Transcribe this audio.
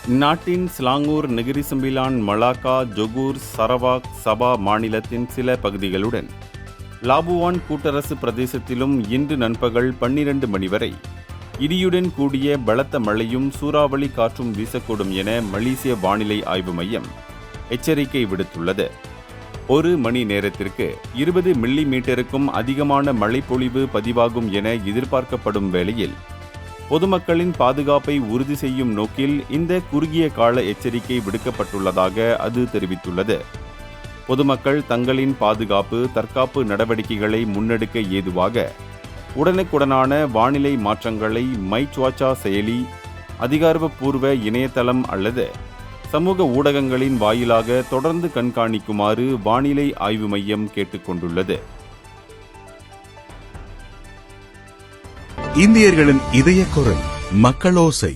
நாட்டின் Selangor, Negeri Sembilan, Malacca, Johor, Sarawak, Sabah மாநிலத்தின் சில பகுதிகளுடன் லாபுவான் கூட்டரசு பிரதேசத்திலும் இன்று நண்பகல் 12 மணி வரை இடியுடன் கூடிய பலத்த மழையும் சூறாவளி காற்றும் வீசக்கூடும் என மலேசிய வானிலை ஆய்வு மையம் எச்சரிக்கை விடுத்துள்ளது. ஒரு மணி நேரத்திற்கு 20 மில்லி மீட்டருக்கும் அதிகமான மழைப்பொழிவு பதிவாகும் என எதிர்பார்க்கப்படும் வேளையில் பொதுமக்களின் பாதுகாப்பை உறுதி செய்யும் நோக்கில் இந்த குறுகிய கால எச்சரிக்கை விடுக்கப்பட்டுள்ளதாக அது தெரிவித்துள்ளது. பொதுமக்கள் தங்களின் பாதுகாப்பு, தற்காப்பு நடவடிக்கைகளை முன்னெடுக்க ஏதுவாக உடனுக்குடனான வானிலை மாற்றங்களை மைச்வாச்சா செயலி, அதிகாரப்பூர்வ இணையதளம் அல்லது சமூக ஊடகங்களின் வாயிலாக தொடர்ந்து கண்காணிக்குமாறு வானிலை ஆய்வு மையம் கேட்டுக்கொண்டுள்ளது. இந்தியர்களின் இதய குரல் மக்களோசை.